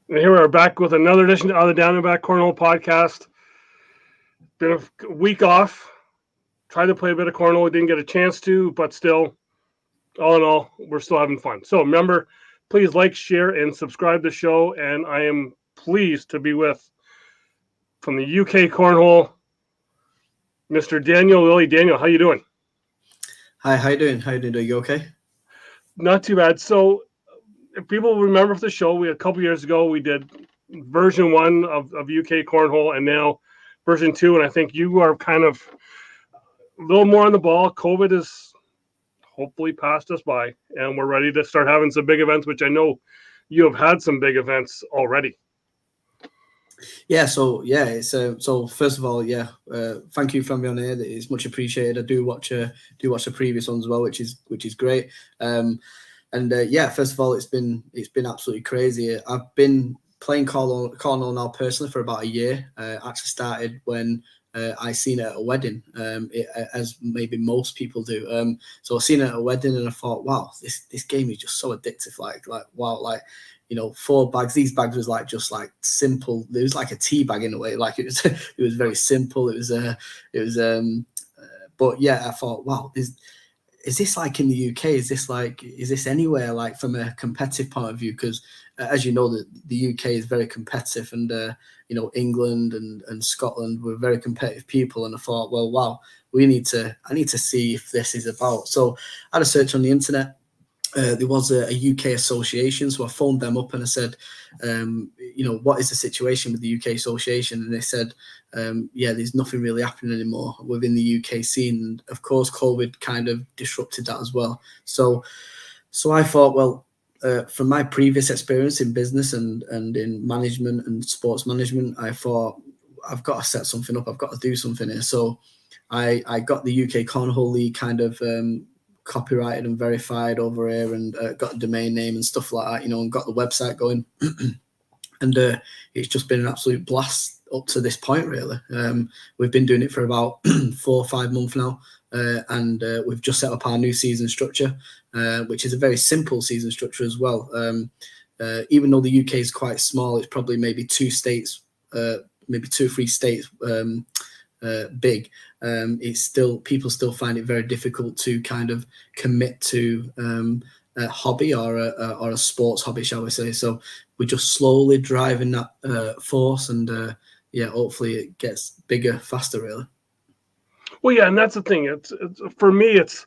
And here we are back with another edition of the Down and Back Cornhole podcast. Been a week off. Tried to play a bit of cornhole. Didn't get a chance to, but still, all in all, we're still having fun. So remember, please like, share, and subscribe to the show. And I am pleased to be with, from the UK Cornhole, Mr. Daniel Lilley. Daniel, how you doing? Hi, how you doing? How you doing? Are you okay? Not too bad. So if people remember the show, a couple years ago, we did version 1 of UK Cornhole, and now version 2. And I think you are kind of a little more on the ball. COVID is hopefully passed us by, and we're ready to start having some big events, which I know you have had some big events already. Yeah, so first of all, thank you for having me on here. It's much appreciated. I do watch the previous ones as well, which is great. First of all, it's been absolutely crazy. I've been playing cornhole now personally for about a year. Actually started when I seen it at a wedding, as maybe most people do. So I seen it at a wedding and I thought, wow, this game is just so addictive. Like wow, like, you know, 4 bags. These bags was just simple. It was like a tea bag in a way. Like it was very simple. But yeah, I thought, wow, is this like in the UK? Is this anywhere like from a competitive point of view? Because as you know, the UK is very competitive, and England and Scotland were very competitive people. And I thought, well, wow, I need to see if this is about. So I had a search on the internet. There was a UK association, so I phoned them up and I said, what is the situation with the UK association? And they said, there's nothing really happening anymore within the UK scene. And of course, COVID kind of disrupted that as well. So I thought, well, from my previous experience in business and in management and sports management, I thought, I've got to set something up. I've got to do something here. So I got the UK Cornhole League kind of copyrighted and verified over here, and got a domain name and stuff like that, and got the website going. And it's just been an absolute blast up to this point, really. We've been doing it for about 4 or 5 months now, and we've just set up our new season structure, which is a very simple season structure as well. Even though the UK is quite small, it's probably maybe 2 states, maybe 2 or 3 states big. It's still, people still find it very difficult to kind of commit to a hobby or a sports hobby, shall we say. So we're just slowly driving that force, and hopefully it gets bigger faster, really. Well, yeah, and that's the thing. It's for me, it's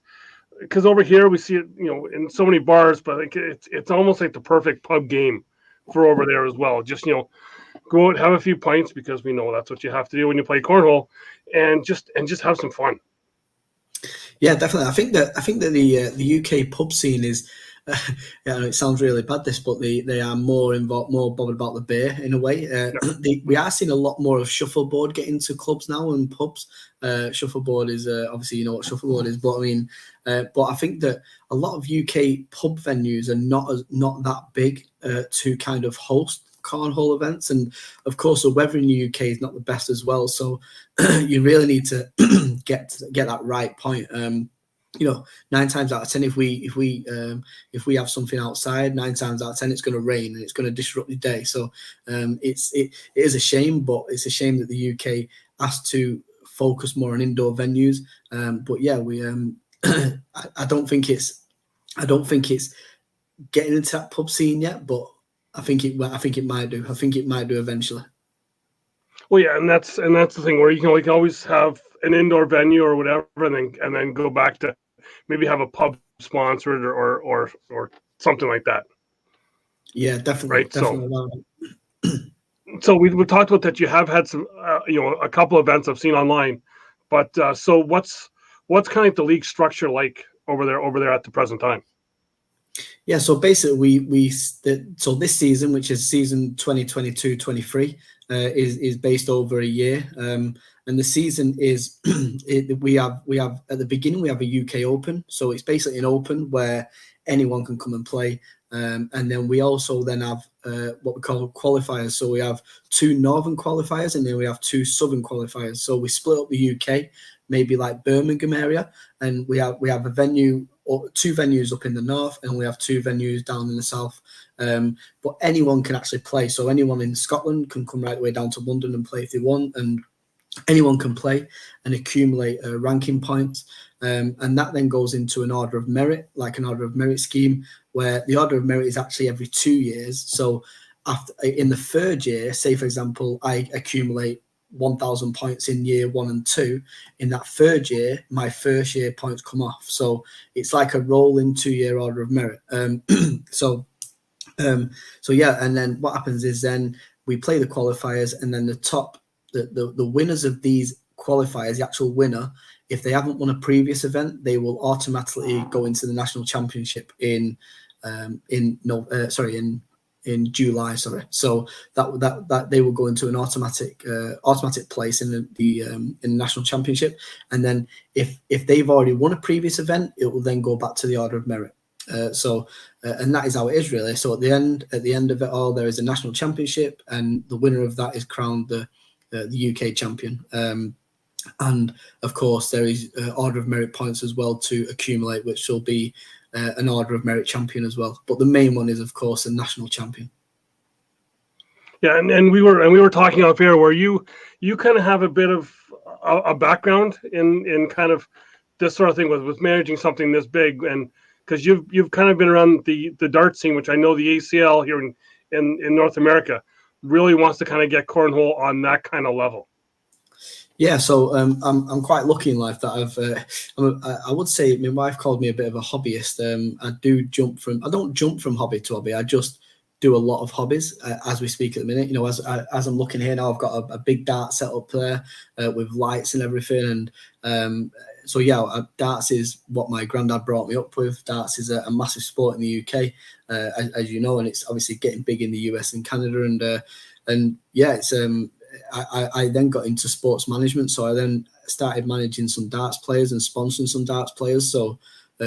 because over here we see it, in so many bars, but it's almost like the perfect pub game for over there as well. Just go out, have a few pints, because we know that's what you have to do when you play cornhole, and just have some fun. Yeah, definitely. I think that the UK pub scene is, it sounds really bad, this, but they are more involved, more bothered about the beer in a way. We are seeing a lot more of shuffleboard get into clubs now and pubs. Shuffleboard is obviously, you know what shuffleboard is, but I mean, but I think that a lot of UK pub venues are not that big to kind of host cornhole events, and of course the weather in the UK is not the best as well, so you really need to get that right point. 9 times out of 10, if we have something outside, 9 times out of 10 it's going to rain and it's going to disrupt the day. So it is a shame, but it's a shame that the UK has to focus more on indoor venues. But yeah, we I don't think it's getting into that pub scene yet, but I think it might do. I think it might do eventually. Well, yeah, and that's the thing where you can always have an indoor venue or whatever, and then go back to maybe have a pub sponsored or something like that. Yeah, definitely. Right. Definitely. So we talked about that. You have had some, a couple of events I've seen online, but so what's kind of like the league structure like over there at the present time? Yeah, so basically so this season, which is season 2022-23, is based over a year, and the season is we have at the beginning we have a UK Open, so it's basically an open where anyone can come and play, and then we also then have what we call qualifiers. So we have 2 northern qualifiers and then we have 2 southern qualifiers. So we split up the UK, maybe like Birmingham area, and we have a venue or 2 venues up in the north, and we have 2 venues down in the south. but anyone can actually play. So anyone in Scotland can come right the way down to London and play if they want, and anyone can play and accumulate ranking points. And that then goes into an order of merit, like an order of merit scheme, where the order of merit is actually every 2 years. So after, in the third year, say, for example, I accumulate 1,000 points in year 1 and 2. In that third year, my first year points come off. So it's like a rolling 2-year order of merit. So yeah, and then what happens is then we play the qualifiers, and then the winners of these qualifiers, the actual winner, if they haven't won a previous event, they will automatically go into the national championship in July. So that they will go into an automatic place in the national championship, and then if they've already won a previous event, it will then go back to the order of merit. And that is how it is, really. So at the end of it all, there is a national championship, and the winner of that is crowned the UK champion. And of course, there is order of merit points as well to accumulate, which will be an order of merit champion as well. But the main one is, of course, a national champion. Yeah, and we were talking off air where you kind of have a bit of a background in kind of this sort of thing with managing something this big, and because you've kind of been around the dart scene, which I know the ACL here in North America really wants to kind of get cornhole on that kind of level. Yeah, so I'm quite lucky in life that I would say my wife called me a bit of a hobbyist. I don't jump from hobby to hobby. I just do a lot of hobbies as we speak at the minute. You know, as I'm looking here now, I've got a big dart set up there with lights and everything. And so yeah, darts is what my granddad brought me up with. Darts is a massive sport in the UK, as you know, and it's obviously getting big in the US and Canada. And yeah, it's I then got into sports management, so I then started managing some darts players and sponsoring some darts players. So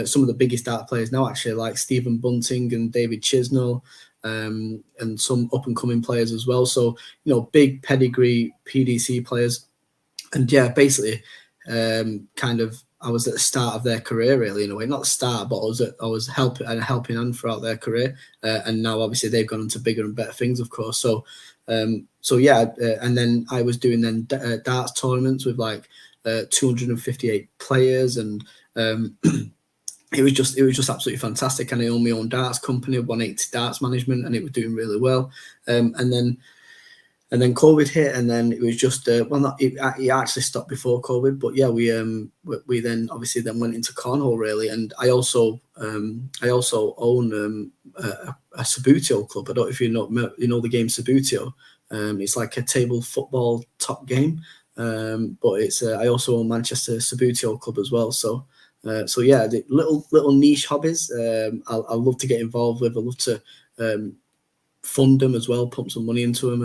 some of the biggest dart players now, actually, like Stephen Bunting and David Chisnell, and some up and coming players as well. So, you know, big pedigree PDC players. And yeah, basically, kind of, I was at the start of their career, really, in a way. Not the start, but I was helping hand throughout their career. And now, obviously, they've gone into bigger and better things, of course. So yeah, and then I was doing then darts tournaments with like 258 players, and it was just absolutely fantastic. And I own my own darts company, 180 Darts Management, and it was doing really well. And then COVID hit, and then it was just it actually stopped before COVID, but yeah, we then obviously then went into cornhole, really. And I also own a Sabutio club. I don't know if you know the game Sabutio. It's like a table football top game, but it's I also own Manchester Sabutio club as well. So yeah, the little niche hobbies I love to get involved with. I love to fund them as well, pump some money into them,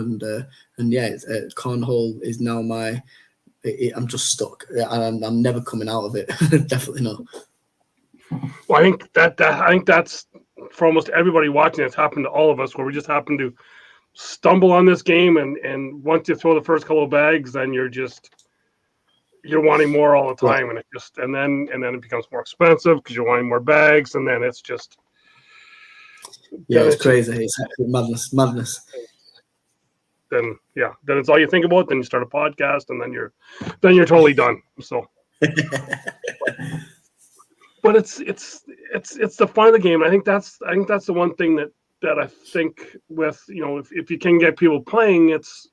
and yeah, cornhole is now I'm just stuck. I'm never coming out of it. Definitely not. Well, I think that's for almost everybody watching. It's happened to all of us, where we just happen to stumble on this game, and once you throw the first couple of bags, then you're wanting more all the time, and then it becomes more expensive because you're wanting more bags, and then it's just. Yeah, it's crazy. It's madness. Then it's all you think about. Then you start a podcast, and then you're totally done. So, but it's the fun of the game. I think that's the one thing that I think with, you know, if you can get people playing, it's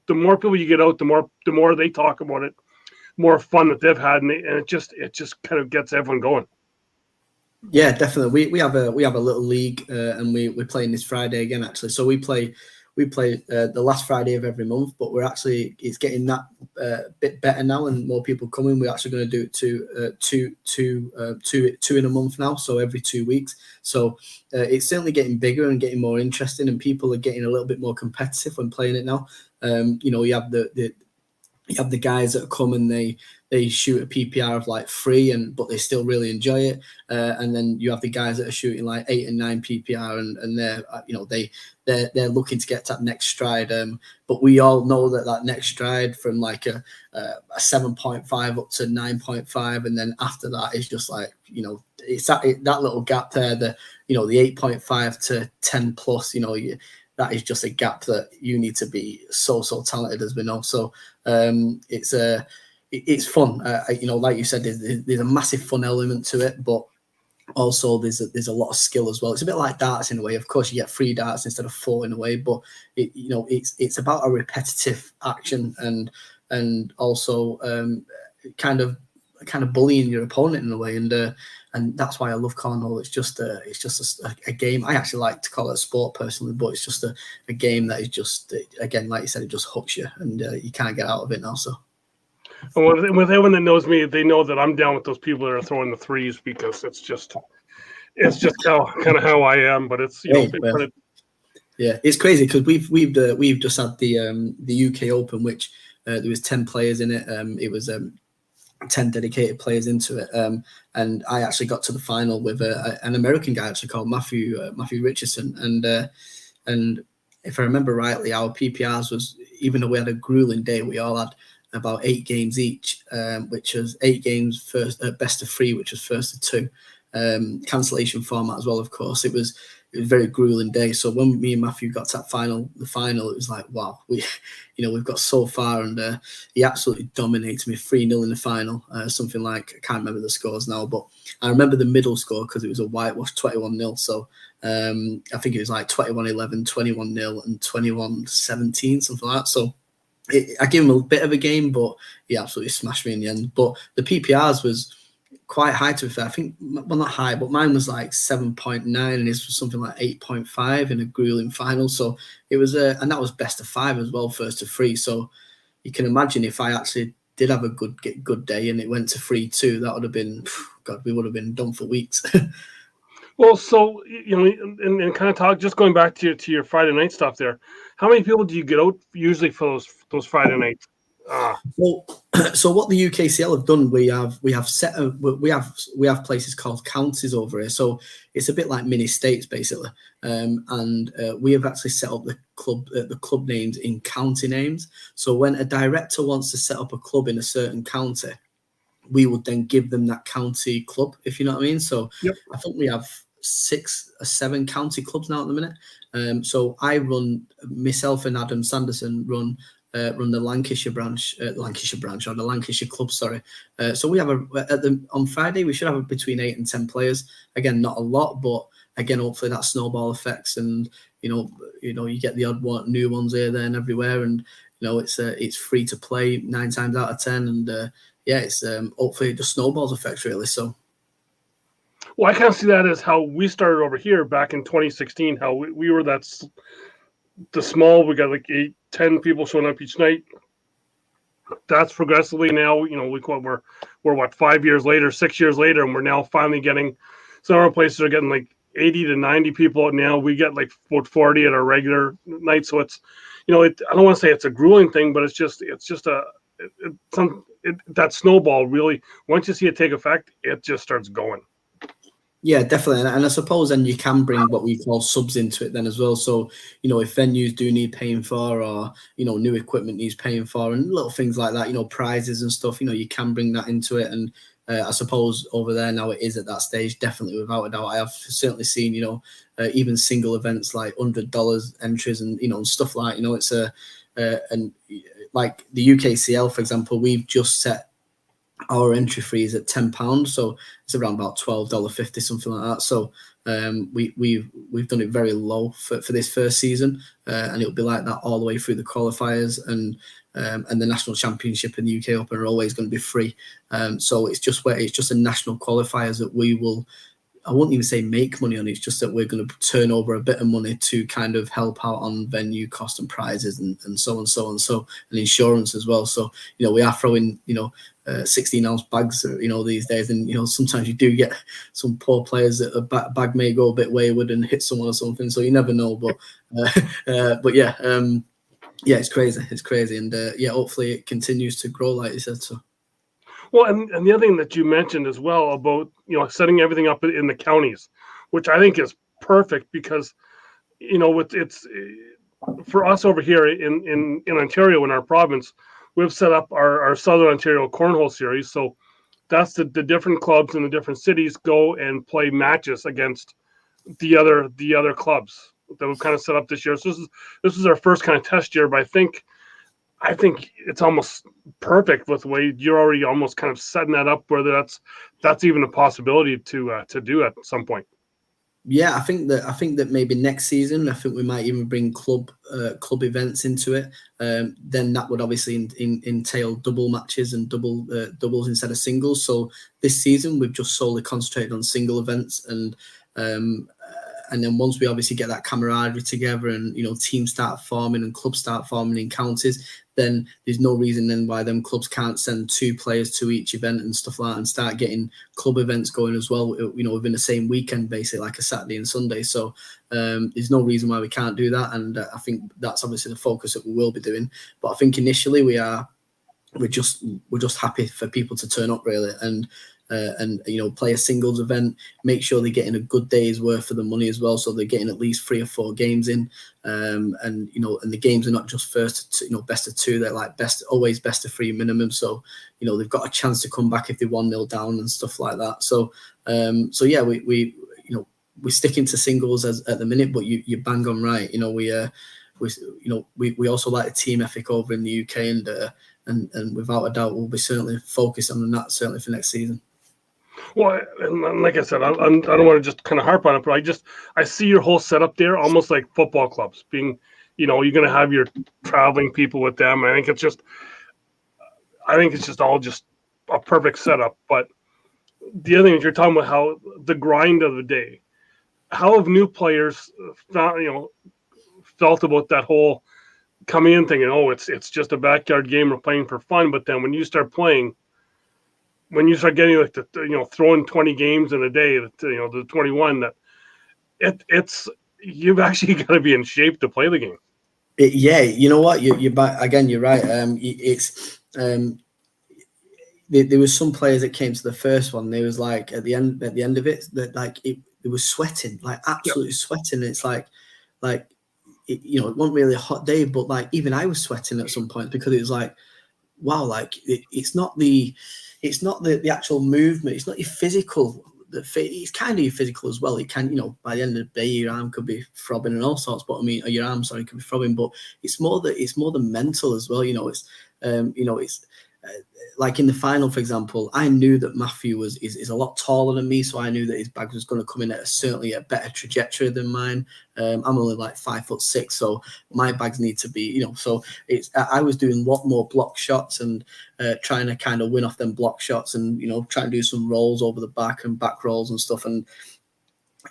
the more people you get out, the more they talk about it, more fun that they've had, and it just kind of gets everyone going. Yeah, definitely. We have a little league, and we're playing this Friday again, actually. So we play the last Friday of every month, but it's getting that bit better now, and more people coming. We're actually going to do it two in a month now, so every 2 weeks. So it's certainly getting bigger and getting more interesting, and people are getting a little bit more competitive when playing it now. You know, you have the You have the guys that come and they shoot a PPR of like 3, but they still really enjoy it. And then you have the guys that are shooting like 8 and 9 PPR, and they're they're looking to get to that next stride. But we all know that next stride from like a 7.5 up to 9.5, and then after that is just like, it's that little gap there, the 8.5 to 10 plus, that is just a gap that you need to be so talented, as we know. So it's fun. Like you said, there's a massive fun element to it, but also there's a lot of skill as well. It's a bit like darts in a way. Of course, you get 3 darts instead of 4 in a way, but it's about a repetitive action and also kind of bullying your opponent in a way, and that's why I love cornhole. It's just a game. I actually like to call it a sport personally, but it's just a game that is just, again, like you said, it just hooks you, and you can't get out of it now. So. And with everyone that knows me, they know that I'm down with those people that are throwing the 3s, because it's just how I am. But it's yeah, it's crazy because we've just had the UK Open, which there was 10 players in it. It was 10 dedicated players into it, and I actually got to the final with an American guy actually called Matthew Richardson, and if I remember rightly, our PPRs was, even though we had a grueling day, we all had about 8 games each, which was 8 games first, best of 3, which was first of 2, cancellation format as well. Of course, it was a very grueling day. So when me and Matthew got to the final, it was like, wow, we've got so far, and he absolutely dominated me 3-0 in the final. Something like, I can't remember the scores now, but I remember the middle score because it was a whitewash 21-0. So I think it was like 21-11, 21-0, and 21-17, something like that. So I gave him a bit of a game, but he absolutely smashed me in the end. But the PPRs was quite high, to be fair. I think, well, not high, but mine was like 7.9, and his was something like 8.5 in a grueling final. So it was and that was best of 5 as well, first to 3. So you can imagine if I actually did have a good day and it went to 3-2, that would have been, God, we would have been done for weeks. Well, so and kind of talk, just going back to your Friday night stuff there. How many people do you get out usually for those Friday nights? Well, so what the UKCL have done, we have places called counties over here. So it's a bit like mini states basically, and we have actually set up the club names in county names. So when a director wants to set up a club in a certain county, we would then give them that county club, if you know what I mean. So yep. I think we have 6 or 7 county clubs now at the minute. So I run, myself and Adam Sanderson run the Lancashire branch, or the Lancashire club, sorry. So we have on Friday we should have between 8 and 10 players. Again, not a lot, but again, hopefully that snowball effects, and you get the odd new ones here, there, and everywhere, and it's free to play 9 times out of 10, and it's hopefully it just snowballs effects really. So. Well, I kind of see that as how we started over here back in 2016. How we were the small. We got like 8, 10 people showing up each night. That's progressively now. We're what, 5 years later, 6 years later, and we're now finally getting. Some of our places are getting like 80 to 90 people. Now we get like 40 at our regular night. So it's, I don't want to say it's a grueling thing, but it's just that snowball really. Once you see it take effect, it just starts going. Yeah, definitely. And I suppose then you can bring what we call subs into it then as well. So, if venues do need paying for, or, new equipment needs paying for, and little things like that, prizes and stuff, you can bring that into it. And I suppose over there now it is at that stage, definitely, without a doubt. I have certainly seen, even single events like $100 entries and, and stuff like, it's and like the UKCL, for example, we've just set our entry fee is at £10, so it's around about $12.50, something like that. So we've done it very low for this first season, and it'll be like that all the way through the qualifiers, and the national championship and the UK Open are always going to be free. So it's just a national qualifiers that we will. I won't even say make money on it. It's just that we're going to turn over a bit of money to kind of help out on venue cost and prizes and so on, and insurance as well. So, we are throwing, 16-ounce bags, these days. And, sometimes you do get some poor players that a bag may go a bit wayward and hit someone or something. So you never know. But yeah, Yeah, it's crazy, and yeah, hopefully it continues to grow, like you said. So. Well, and the other thing that you mentioned as well about setting everything up in the counties, which I think is perfect because it's for us over here in Ontario, in our province, we've set up our Southern Ontario Cornhole Series. So that's the different clubs in the different cities go and play matches against the other clubs that we've kind of set up this year. So this is our first kind of test year, but I think it's almost perfect with the way you're already almost kind of setting that up, whether that's even a possibility to do at some point. Yeah, I think that maybe next season, I think we might even bring club events into it. Then that would obviously entail double matches and doubles instead of singles. So this season we've just solely concentrated on single events, and then once we obviously get that camaraderie together and teams start forming and clubs start forming in counties, then there's no reason then why them clubs can't send 2 players to each event and stuff like that, and start getting club events going as well, within the same weekend, basically like a Saturday and Sunday. So there's no reason why we can't do that, and I think that's obviously the focus that we will be doing. But I think initially we're just happy for people to turn up, really, and play a singles event, make sure they're getting a good day's worth for the money as well, so they're getting at least 3 or 4 games in, and the games are not just best of 2, they're like always best of 3 minimum, so they've got a chance to come back if they 1-0 down and stuff like that. So yeah, we're sticking to singles at the minute, but you bang on right. We also like the team ethic over in the UK, and without a doubt we'll be certainly focused on that certainly for next season. Well, and like I said, I don't want to just kind of harp on it, but I see your whole setup there almost like football clubs being, you're going to have your traveling people with them. I think it's just all just a perfect setup. But the other thing is you're talking about how the grind of the day, how have new players felt about that whole coming in thinking, oh, it's just a backyard game, we're playing for fun. But then when you start playing, when you start getting like throwing 20 games in a day, the 21, that it's you've actually got to be in shape to play the game. Yeah, you know what, you're back again. You're right. It's there was some players that came to the first one. There was like at the end of it that like it was sweating, like absolutely sweating. It's like it wasn't really a hot day, but like even I was sweating at some point because it was like, wow, like it's not the actual movement, it's not your physical. It's kind of your physical as well. It can, by the end of the day, your arm could be throbbing and all sorts. But I mean, or your arm, sorry, could be throbbing. But it's more the mental as well. It's like in the final, for example, I knew that Matthew is a lot taller than me, so I knew that his bag was going to come in at certainly a better trajectory than mine. I'm only like 5'6", so my bags need to be, So I was doing a lot more block shots and trying to kind of win off them block shots, and trying to do some rolls over the back and back rolls and stuff, and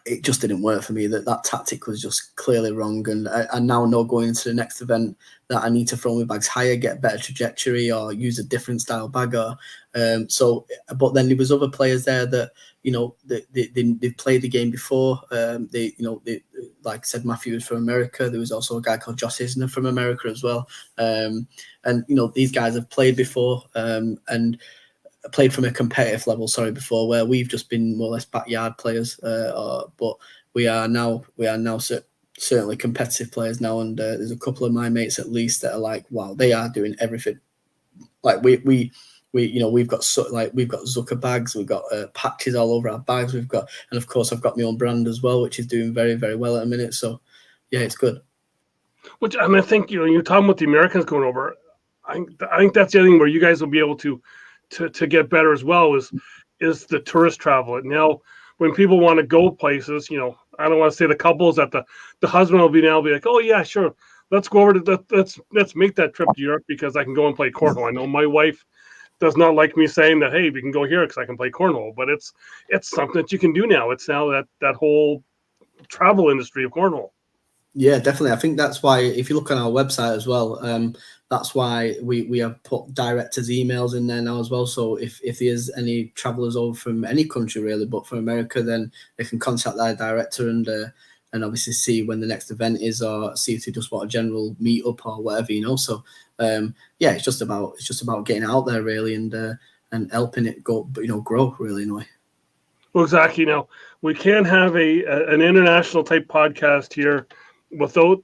it just didn't work for me. That tactic was just clearly wrong, and I now know going into the next event that I need to throw my bags higher, get a better trajectory, or use a different style bagger. But then there was other players there that they played the game before. They like I said, Matthew was from America. There was also a guy called Josh Isner from America as well. And these guys have played before, and played from a competitive level, before, where we've just been more or less backyard players, but we are now certainly competitive players now, and there's a couple of my mates at least that are like, wow, they are doing everything. Like we've got Zucker bags, we've got patches all over our bags, and of course I've got my own brand as well, which is doing very, very well at the minute. So yeah, it's good. Which I think you're talking about the Americans going over. I think that's the other thing where you guys will be able to get better as well is the tourist travel. And now when people want to go places, I don't want to say the couples that the husband will be like, oh yeah, sure, let's go over to let's make that trip to Europe because I can go and play cornhole. I know my wife does not like me saying that, hey, we can go here because I can play cornhole, but it's something that you can do now. It's now that whole travel industry of cornhole. Yeah, definitely. I think that's why if you look on our website as well, that's why we have put directors' emails in there now as well. So if there's any travellers over from any country really, but from America, then they can contact their director and and obviously see when the next event is, or see if they just want a general meetup or whatever, you know. So yeah, it's just about getting out there really, and helping it go, you know, grow really in a way. Well, exactly. Now we can't have an international type podcast here without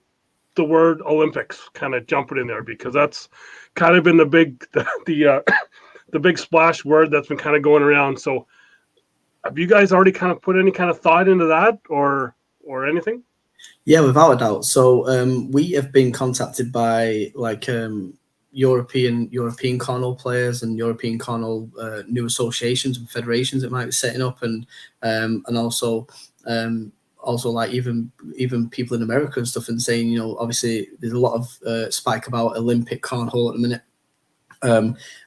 the word Olympics kind of jumping in there, because that's kind of been the big the big splash word that's been kind of going around. So have you guys already kind of put any kind of thought into that or anything? Yeah, without a doubt. So we have been contacted by like European cornhole players and European cornhole new associations and federations that might be setting up, and also like even people in America and stuff, and saying, you know, obviously there's a lot of spike about Olympic cornhole at the minute.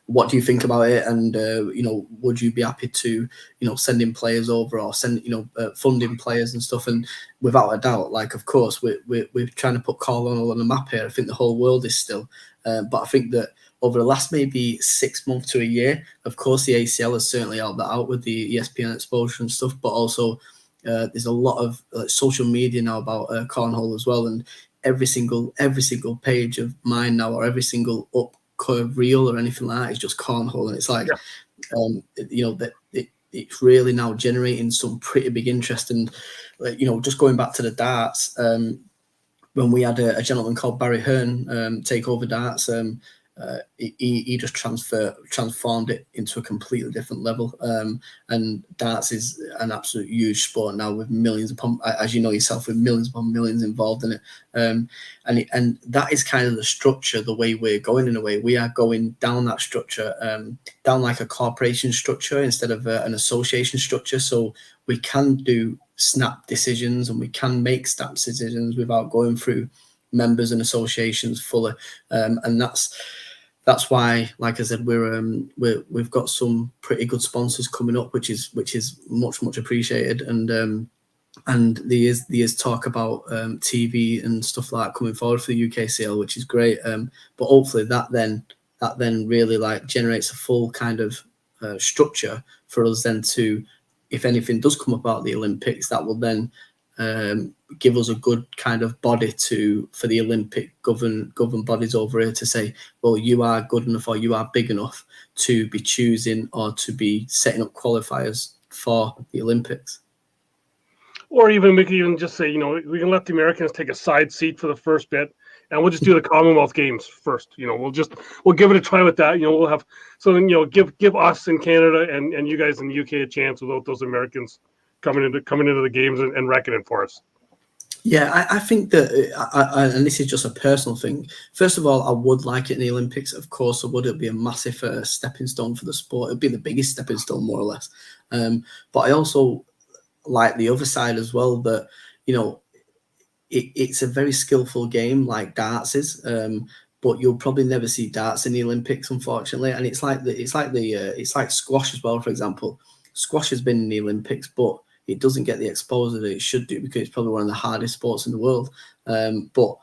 What do you think about it? And you know, would you be happy to, you know, send in players over, or funding players and stuff? And without a doubt, like, of course, we're trying to put cornhole on the map here. I think the whole world is still, but I think that over the last maybe 6 months to a year, of course, the ACL has certainly helped that out with the ESPN exposure and stuff, but also there's a lot of social media now about cornhole as well, and every single page of mine now, or every single reel or anything like that, is just cornhole, and it's like, you know, that it's really now generating some pretty big interest. And you know, just going back to the darts, when we had a gentleman called Barry Hearn take over darts, he just transformed it into a completely different level. And darts is an absolute huge sport now, with millions upon, as you know yourself, with millions upon millions involved in it. And that is kind of the structure, the way we're going. In a way, we are going down that structure, down like a corporation structure instead of an association structure. So we can do snap decisions, and we can make snap decisions without going through members and associations fully. And that's why, like I said, we've got some pretty good sponsors coming up, which is much appreciated. And there is talk about TV and stuff like that coming forward for the UKCL, which is great. But hopefully that then really like generates a full kind of structure for us then to, if anything does come about the Olympics, that will then give us a good kind of body for the Olympic govern bodies over here to say, well, you are good enough, or you are big enough to be choosing or to be setting up qualifiers for the Olympics. Or even we can even just say, you know, we can let the Americans take a side seat for the first bit, and we'll just do the Commonwealth Games first. You know, we'll give it a try with that. You know, we'll have, so then, you know, give us in Canada and you guys in the UK a chance without those Americans coming into the games and reckoning for us. Yeah, I think that, and this is just a personal thing. First of all, I would like it in the Olympics. Of course, I would. It'd be a massive stepping stone for the sport. It'd be the biggest stepping stone, more or less. But I also like the other side as well, that, you know, it's a very skillful game, like darts is. But you'll probably never see darts in the Olympics, unfortunately. And it's like squash as well. For example, squash has been in the Olympics, but it doesn't get the exposure that it should do, because it's probably one of the hardest sports in the world. But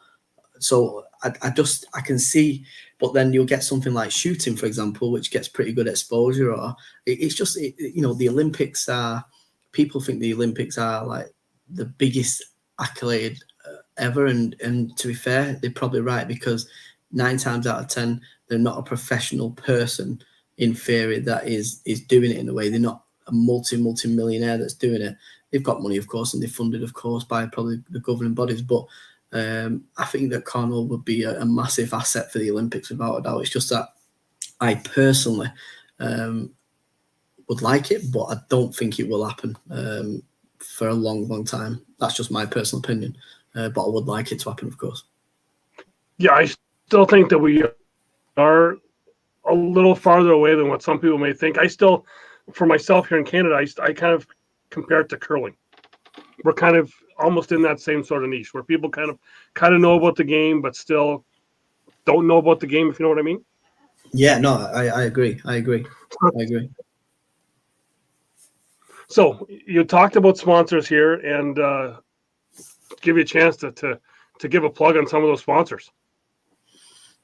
so I can see, but then you'll get something like shooting, for example, which gets pretty good exposure. Or it's just, you know, the Olympics are, people think the Olympics are like the biggest accolade ever. And to be fair, they're probably right, because 9 times out of 10, they're not a professional person in theory that is doing it in a way. They're not a multi-millionaire that's doing it. They've got money, of course, and they're funded, of course, by probably the governing bodies. But I think that cornhole would be a massive asset for the Olympics, without a doubt. It's just that I personally would like it, but I don't think it will happen for a long time. That's just my personal opinion. But I would like it to happen, of course. Yeah, I still think that we are a little farther away than what some people may think. I still, for myself here in Canada, I kind of compare it to curling. We're kind of almost in that same sort of niche where people kind of know about the game, but still don't know about the game, if you know what I mean. Yeah, no, I agree. So you talked about sponsors here, and give you a chance to give a plug on some of those sponsors.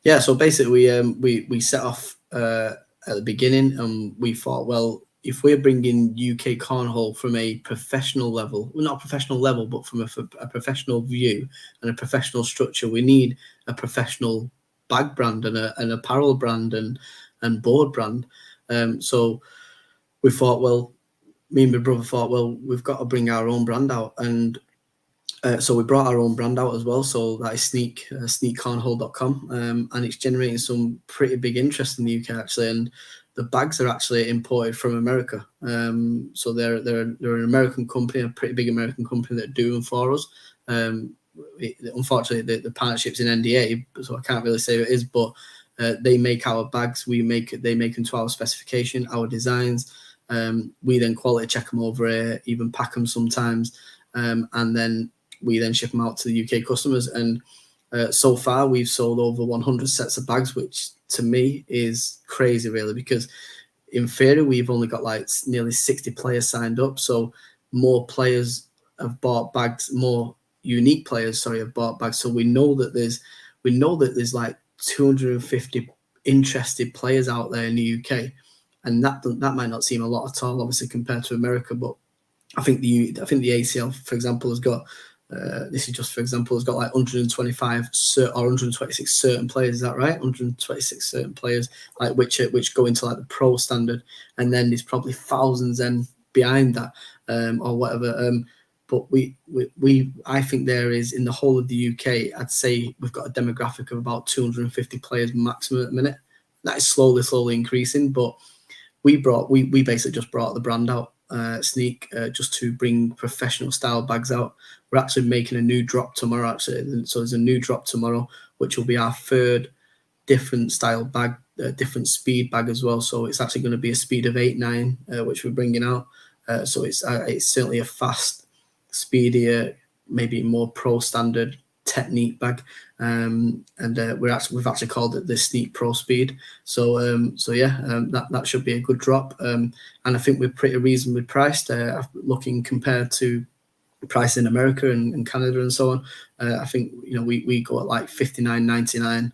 Yeah, so basically we set off at the beginning, and we thought, well, if we're bringing UK Cornhole from a professional level, well, not a professional level, but from a professional view and a professional structure, we need a professional bag brand and an apparel brand and board brand. So we thought, well, me and my brother thought, well, we've got to bring our own brand out. And so we brought our own brand out as well. So that is sneakcornhole.com. And it's generating some pretty big interest in the UK, actually. And the bags are actually imported from America. So they're an American company, a pretty big American company that do them for us. Unfortunately, the partnership's in NDA, so I can't really say who it is, but they make our bags. They make them to our specification, our designs. We then quality check them over here, even pack them sometimes, and then we then ship them out to the UK customers. And so far, we've sold over 100 sets of bags, which to me is crazy, really, because in theory, we've only got like nearly 60 players signed up. So more players have bought bags, more unique players, have bought bags. So we know that there's like 250 interested players out there in the UK. And that might not seem a lot at all, obviously, compared to America. But I think the ACL, for example, has got this is just for example, has got like 125 or 126 certain players. Is that right? 126 certain players, like which go into like the pro standard, and then there's probably thousands then behind that, or whatever. But I think there is, in the whole of the UK, I'd say we've got a demographic of about 250 players maximum at the minute. That is slowly increasing, but we basically just brought the brand out, Sneak, just to bring professional style bags out. We're actually making a new drop tomorrow, actually. So there's a new drop tomorrow, which will be our third different style bag, different speed bag as well. So it's actually going to be a speed of 8-9, which we're bringing out. So it's certainly a fast, speedier, maybe more pro standard technique bag, and we've actually called it the Sneak Pro Speed. So that should be a good drop, and I think we're pretty reasonably priced, looking compared to price in America and Canada and so on. I think we go at like $59.99,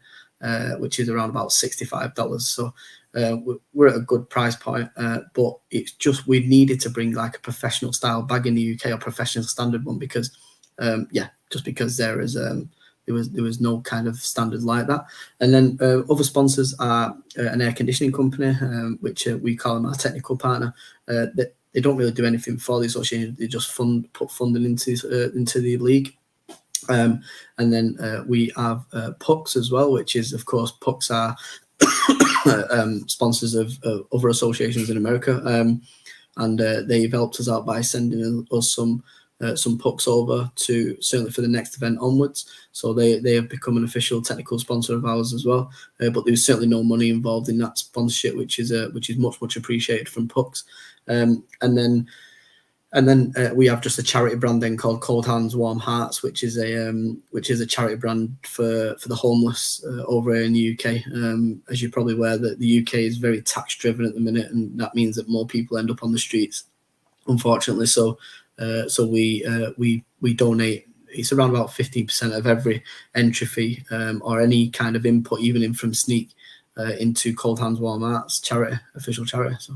which is around about $65. So we're at a good price point, but it's just we needed to bring like a professional style bag in the UK, or professional standard one, because just because there was no kind of standard like that. And then other sponsors are an air conditioning company, which we call them our technical partner. They don't really do anything for the association; they just put funding into the league. And then we have Pucks as well, which is, of course, Pucks are sponsors of other associations in America, and they've helped us out by sending us some pucks over to, certainly for the next event onwards. So they have become an official technical sponsor of ours as well. But there's certainly no money involved in that sponsorship, which is much appreciated from pucks. And then we have just a charity brand then called Cold Hands Warm Hearts, which is a charity brand for the homeless over here in the UK. As you're probably aware, that the UK is very tax driven at the minute, and that means that more people end up on the streets, unfortunately. So we donate. It's around about 15% of every entry fee, or any kind of input, even in from Sneak, into Cold Hands Warm Hearts charity, official charity. So.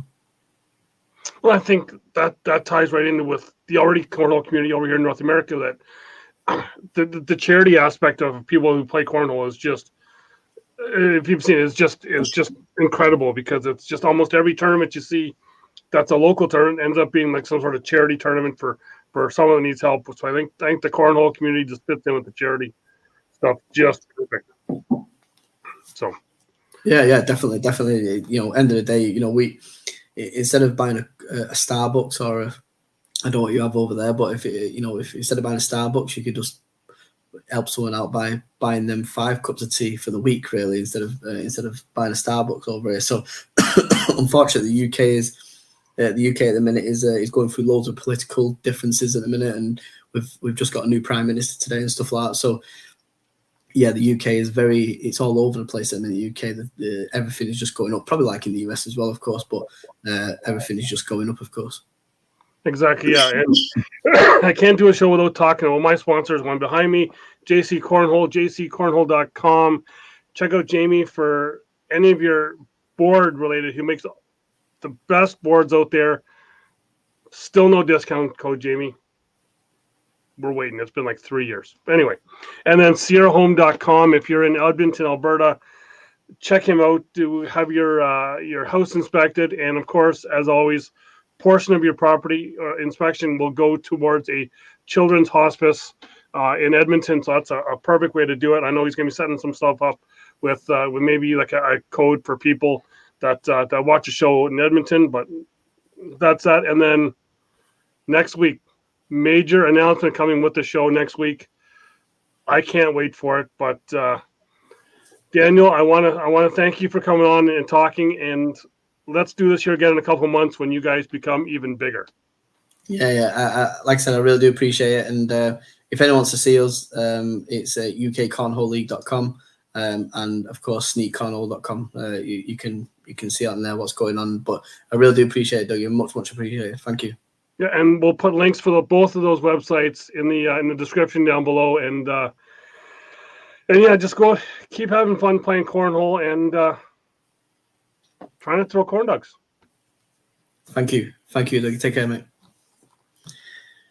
Well, I think that ties right into with the already cornhole community over here in North America. That the charity aspect of people who play cornhole is just, if you've seen it, is just incredible, because it's just almost every tournament you see that's a local tournament ends up being like some sort of charity tournament for someone that needs help. So I think the cornhole community just fits in with the charity stuff just perfect. So. Yeah, definitely. End of the day, we, instead of buying a Starbucks or I don't know what you have over there, but if instead of buying a Starbucks, you could just help someone out by buying them 5 cups of tea for the week, really, instead of buying a Starbucks over here. So unfortunately, the UK at the minute is going through loads of political differences at the minute, and we've just got a new prime minister today and stuff like that. So yeah, the UK is it's all over the place in the UK. Everything is just going up, probably like in the US as well, of course, but everything is just going up, of course. Exactly, yeah. And I can't do a show without talking about my sponsors. One behind me, JC Cornhole, jccornhole.com. Check out Jamie for any of your board related. He makes the best boards out there. Still no discount code, Jamie. We're waiting. It's been like 3 years. Anyway, and then SierraHome.com. If you're in Edmonton, Alberta, check him out. To have your house inspected, and of course, as always, portion of your property inspection will go towards a children's hospice in Edmonton. So that's a perfect way to do it. I know he's going to be setting some stuff up with maybe like a code for people that watch a show in Edmonton. But that's that. And then next week, major announcement coming with the show next week. I can't wait for it. But Daniel, I want to thank you for coming on and talking, and let's do this here again in a couple of months when you guys become even bigger. Yeah. I like I said, I really do appreciate it. And if anyone wants to see us, it's at UKCornholeLeague.com, and of course sneakcornhole.com. You can see on there what's going on. But I really do appreciate it, Doug. You're much appreciated. Thank you. Yeah, and we'll put links for both of those websites in the description down below. And yeah, just go keep having fun playing cornhole and trying to throw corn dogs. Thank you, Doug. Take care, mate.